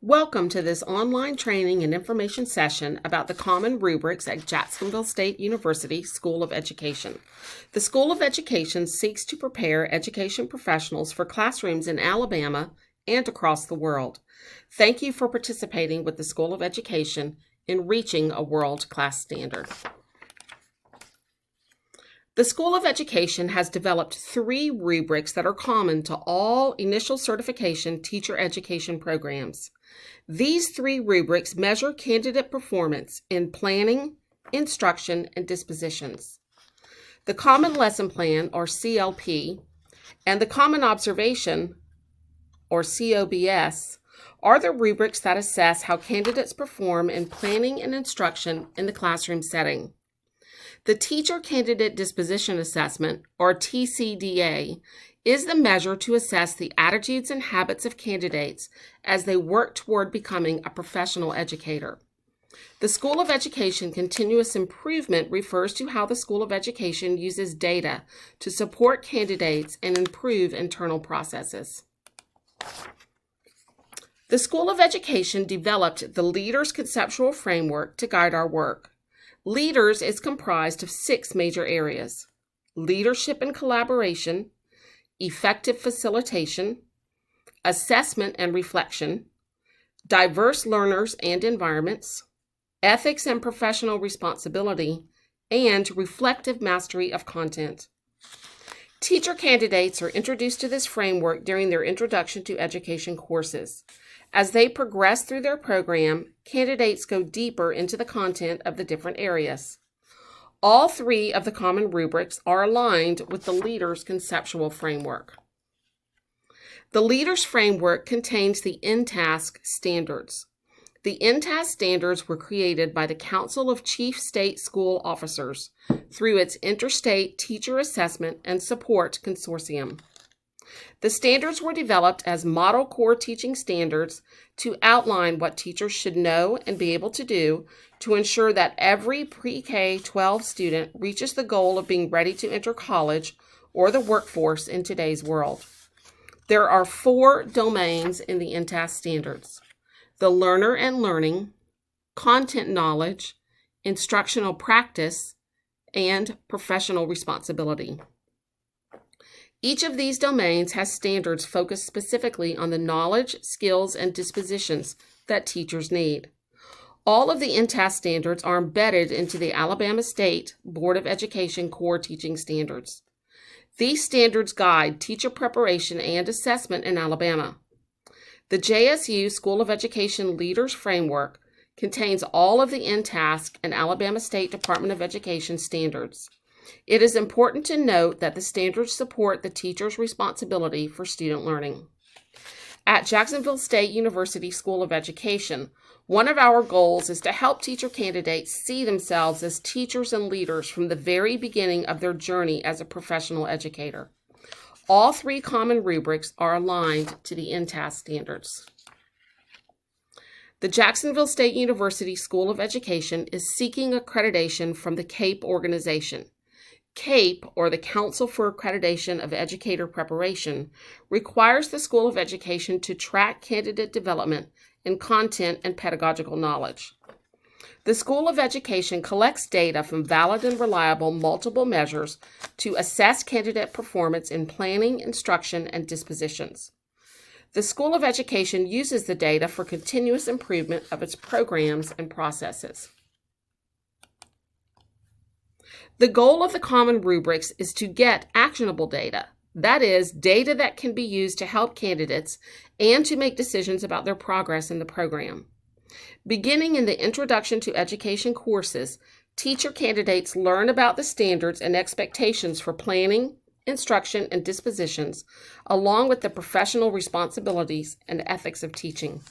Welcome to this online training and information session about the Common Rubrics at Jacksonville State University School of Education. The School of Education seeks to prepare education professionals for classrooms in Alabama and across the world. Thank you for participating with the School of Education in reaching a world-class standard. The School of Education has developed 3 rubrics that are common to all initial certification teacher education programs. These 3 rubrics measure candidate performance in planning, instruction, and dispositions. The Common Lesson Plan, or CLP, and the Common Observation, or COBS, are the rubrics that assess how candidates perform in planning and instruction in the classroom setting. The Teacher Candidate Disposition Assessment, or TCDA, is the measure to assess the attitudes and habits of candidates as they work toward becoming a professional educator. The School of Education Continuous Improvement refers to how the School of Education uses data to support candidates and improve internal processes. The School of Education developed the Leaders Conceptual Framework to guide our work. Leaders is comprised of 6 major areas: leadership and collaboration, effective facilitation, assessment and reflection, diverse learners and environments, ethics and professional responsibility, and reflective mastery of content. Teacher candidates are introduced to this framework during their Introduction to Education courses. As they progress through their program, candidates go deeper into the content of the different areas. All 3 of the common rubrics are aligned with the Leaders Conceptual Framework. The Leaders Framework contains the INTASC standards. The INTASC standards were created by the Council of Chief State School Officers through its Interstate Teacher Assessment and Support Consortium. The standards were developed as model core teaching standards to outline what teachers should know and be able to do to ensure that every pre-K-12 student reaches the goal of being ready to enter college or the workforce in today's world. There are 4 domains in the INTASC standards: the learner and learning, content knowledge, instructional practice, and professional responsibility. Each of these domains has standards focused specifically on the knowledge, skills, and dispositions that teachers need. All of the INTASC standards are embedded into the Alabama State Board of Education core teaching standards. These standards guide teacher preparation and assessment in Alabama. The JSU School of Education Leaders Framework contains all of the INTASC and Alabama State Department of Education standards. It is important to note that the standards support the teacher's responsibility for student learning. At Jacksonville State University School of Education, one of our goals is to help teacher candidates see themselves as teachers and leaders from the very beginning of their journey as a professional educator. All 3 common rubrics are aligned to the INTASC standards. The Jacksonville State University School of Education is seeking accreditation from the CAPE organization. CAPE, or the Council for Accreditation of Educator Preparation, requires the School of Education to track candidate development in content and pedagogical knowledge. The School of Education collects data from valid and reliable multiple measures to assess candidate performance in planning, instruction, and dispositions. The School of Education uses the data for continuous improvement of its programs and processes. The goal of the common rubrics is to get actionable data, that is, data that can be used to help candidates and to make decisions about their progress in the program. Beginning in the Introduction to Education courses, teacher candidates learn about the standards and expectations for planning, instruction, and dispositions, along with the professional responsibilities and ethics of teaching.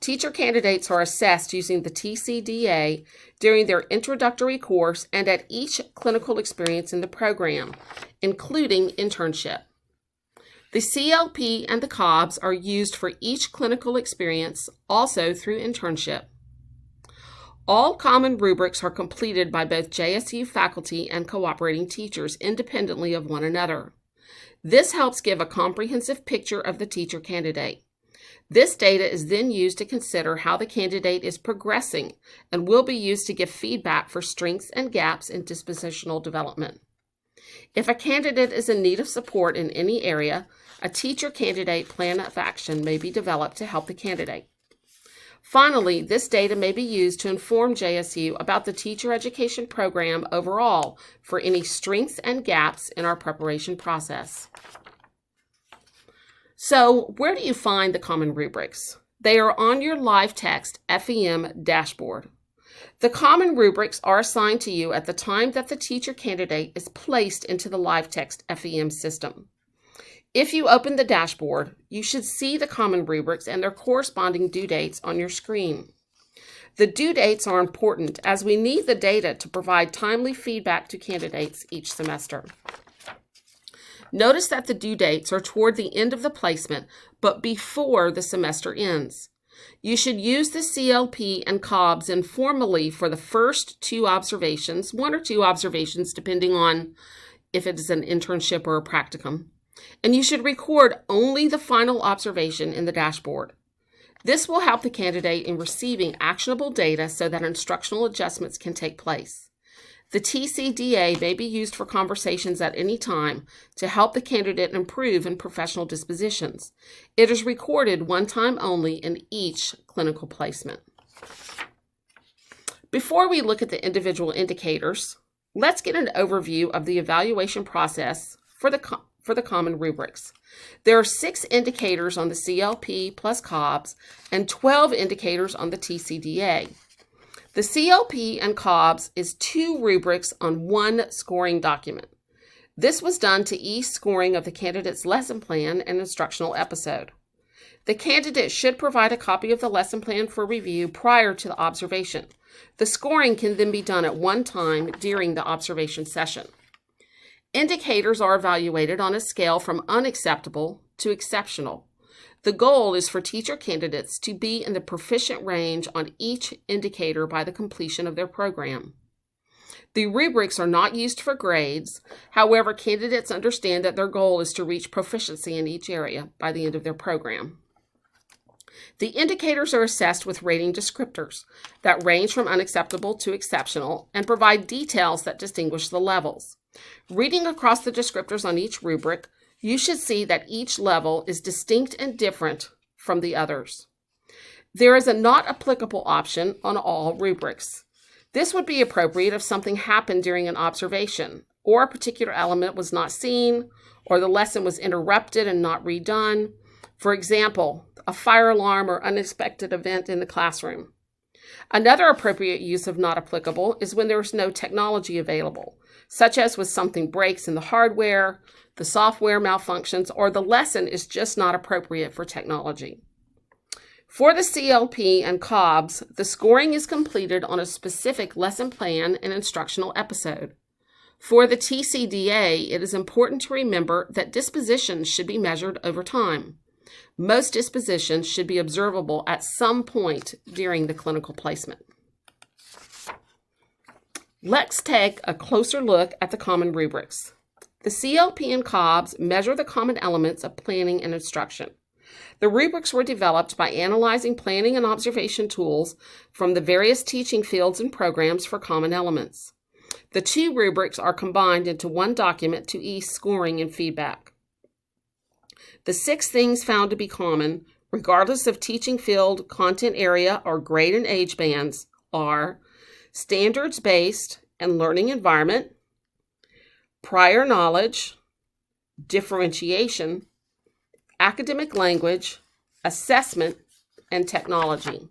Teacher candidates are assessed using the TCDA during their introductory course and at each clinical experience in the program, including internship. The CLP and the COBS are used for each clinical experience, also through internship. All common rubrics are completed by both JSU faculty and cooperating teachers independently of one another. This helps give a comprehensive picture of the teacher candidate. This data is then used to consider how the candidate is progressing and will be used to give feedback for strengths and gaps in dispositional development. If a candidate is in need of support in any area, a teacher-candidate plan of action may be developed to help the candidate. Finally, this data may be used to inform JSU about the teacher education program overall for any strengths and gaps in our preparation process. So, where do you find the common rubrics? They are on your live text FEM dashboard. The common rubrics are assigned to you at the time that the teacher candidate is placed into the live text FEM system. If you open the dashboard, you should see the common rubrics and their corresponding due dates on your screen. The due dates are important as we need the data to provide timely feedback to candidates each semester. Notice that the due dates are toward the end of the placement, but before the semester ends. You should use the CLP and COBS informally for the first 2 observations, 1 or 2 observations depending on if it is an internship or a practicum. And you should record only the final observation in the dashboard. This will help the candidate in receiving actionable data so that instructional adjustments can take place. The TCDA may be used for conversations at any time to help the candidate improve in professional dispositions. It is recorded one time only in each clinical placement. Before we look at the individual indicators, let's get an overview of the evaluation process for the common rubrics. There are 6 indicators on the CLP plus COBS and 12 indicators on the TCDA. The CLP and COBS is 2 rubrics on 1 scoring document. This was done to ease scoring of the candidate's lesson plan and instructional episode. The candidate should provide a copy of the lesson plan for review prior to the observation. The scoring can then be done at one time during the observation session. Indicators are evaluated on a scale from unacceptable to exceptional. The goal is for teacher candidates to be in the proficient range on each indicator by the completion of their program. The rubrics are not used for grades. However, candidates understand that their goal is to reach proficiency in each area by the end of their program. The indicators are assessed with rating descriptors that range from unacceptable to exceptional and provide details that distinguish the levels. Reading across the descriptors on each rubric, you should see that each level is distinct and different from the others. There is a not applicable option on all rubrics. This would be appropriate if something happened during an observation, or a particular element was not seen, or the lesson was interrupted and not redone. For example, a fire alarm or unexpected event in the classroom. Another appropriate use of not applicable is when there is no technology available, such as when something breaks in the hardware, the software malfunctions, or the lesson is just not appropriate for technology. For the CLP and COBS, the scoring is completed on a specific lesson plan and instructional episode. For the TCDA, it is important to remember that dispositions should be measured over time. Most dispositions should be observable at some point during the clinical placement. Let's take a closer look at the common rubrics. The CLP and COBS measure the common elements of planning and instruction. The rubrics were developed by analyzing planning and observation tools from the various teaching fields and programs for common elements. The 2 rubrics are combined into one document to ease scoring and feedback. The 6 things found to be common, regardless of teaching field, content area, or grade and age bands, are standards-based and learning environment, prior knowledge, differentiation, academic language, assessment, and technology.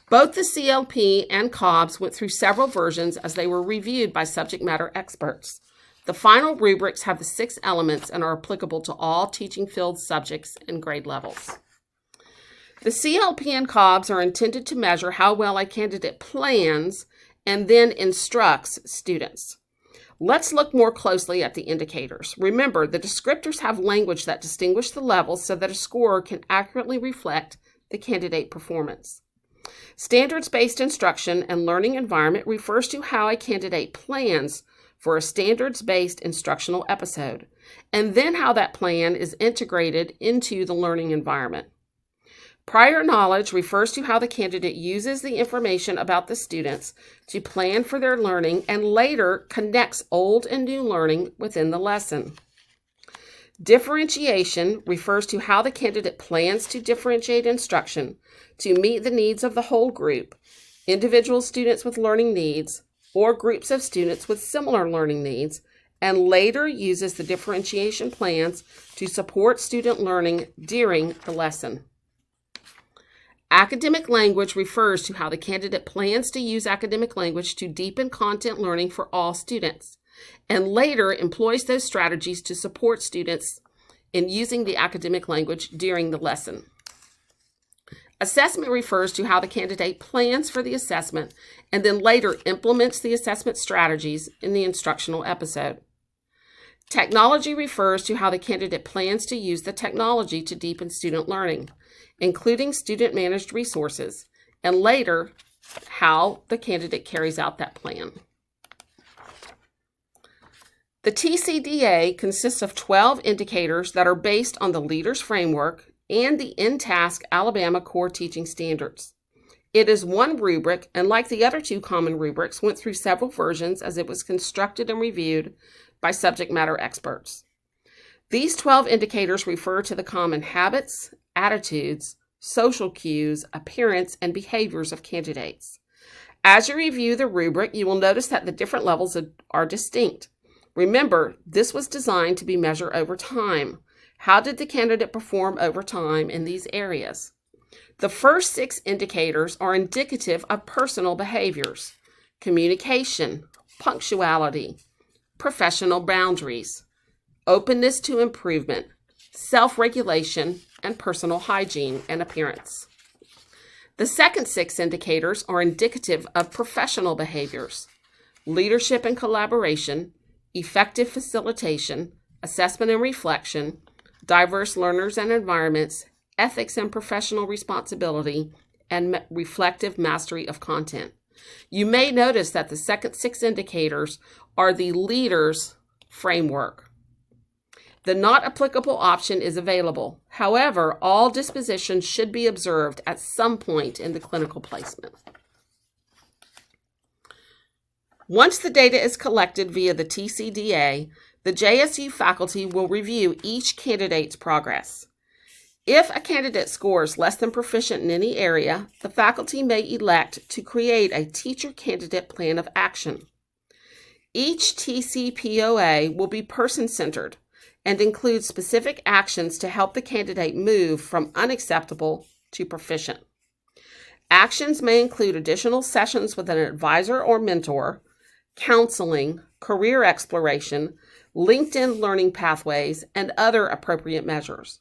Both the CLP and COBS went through several versions as they were reviewed by subject matter experts. The final rubrics have the 6 elements and are applicable to all teaching field subjects and grade levels. The CLP and COBS are intended to measure how well a candidate plans and then instructs students. Let's look more closely at the indicators. Remember, the descriptors have language that distinguish the levels so that a scorer can accurately reflect the candidate performance. Standards-based instruction and learning environment refers to how a candidate plans for a standards-based instructional episode, and then how that plan is integrated into the learning environment. Prior knowledge refers to how the candidate uses the information about the students to plan for their learning and later connects old and new learning within the lesson. Differentiation refers to how the candidate plans to differentiate instruction to meet the needs of the whole group, individual students with learning needs, or groups of students with similar learning needs, and later uses the differentiation plans to support student learning during the lesson. Academic language refers to how the candidate plans to use academic language to deepen content learning for all students, and later employs those strategies to support students in using the academic language during the lesson. Assessment refers to how the candidate plans for the assessment and then later implements the assessment strategies in the instructional episode. Technology refers to how the candidate plans to use the technology to deepen student learning, including student-managed resources, and later how the candidate carries out that plan. The TCDA consists of 12 indicators that are based on the Leaders Framework and the in-task Alabama Core Teaching Standards. It is one rubric, and like the other two common rubrics, went through several versions as it was constructed and reviewed by subject matter experts. These 12 indicators refer to the common habits, attitudes, social cues, appearance, and behaviors of candidates. As you review the rubric, you will notice that the different levels are distinct. Remember, this was designed to be measured over time. How did the candidate perform over time in these areas? The first 6 indicators are indicative of personal behaviors: communication, punctuality, professional boundaries, openness to improvement, self-regulation, and personal hygiene and appearance. The second 6 indicators are indicative of professional behaviors: leadership and collaboration, effective facilitation, assessment and reflection, diverse learners and environments, ethics and professional responsibility, and reflective mastery of content. You may notice that the second 6 indicators are the Leaders Framework. The not applicable option is available. However, all dispositions should be observed at some point in the clinical placement. Once the data is collected via the TCDA, the JSU faculty will review each candidate's progress. If a candidate scores less than proficient in any area, the faculty may elect to create a teacher-candidate plan of action. Each TCPOA will be person-centered and include specific actions to help the candidate move from unacceptable to proficient. Actions may include additional sessions with an advisor or mentor, counseling, career exploration, LinkedIn learning pathways, and other appropriate measures.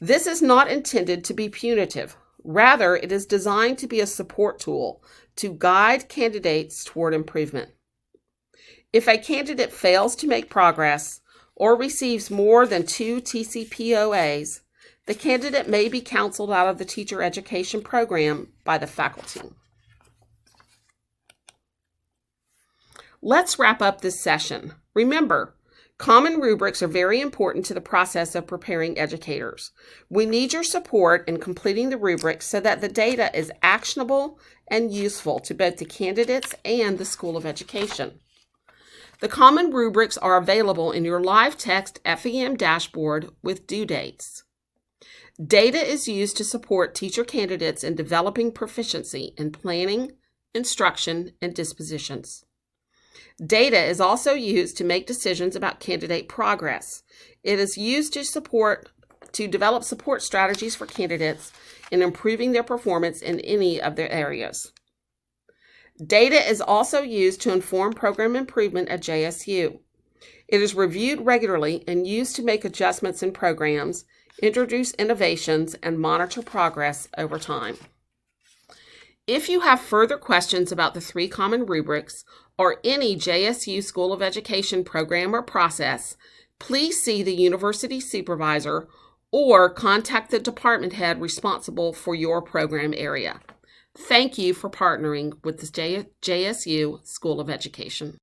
This is not intended to be punitive. Rather, it is designed to be a support tool to guide candidates toward improvement. If a candidate fails to make progress or receives more than 2 TCPOAs, the candidate may be counseled out of the teacher education program by the faculty. Let's wrap up this session. Remember, common rubrics are very important to the process of preparing educators. We need your support in completing the rubrics so that the data is actionable and useful to both the candidates and the School of Education. The common rubrics are available in your live text FEM dashboard with due dates. Data is used to support teacher candidates in developing proficiency in planning, instruction, and dispositions. Data is also used to make decisions about candidate progress. It is used to develop support strategies for candidates in improving their performance in any of their areas. Data is also used to inform program improvement at JSU. It is reviewed regularly and used to make adjustments in programs, introduce innovations, and monitor progress over time. If you have further questions about the 3 common rubrics or any JSU School of Education program or process, please see the university supervisor or contact the department head responsible for your program area. Thank you for partnering with the JSU School of Education.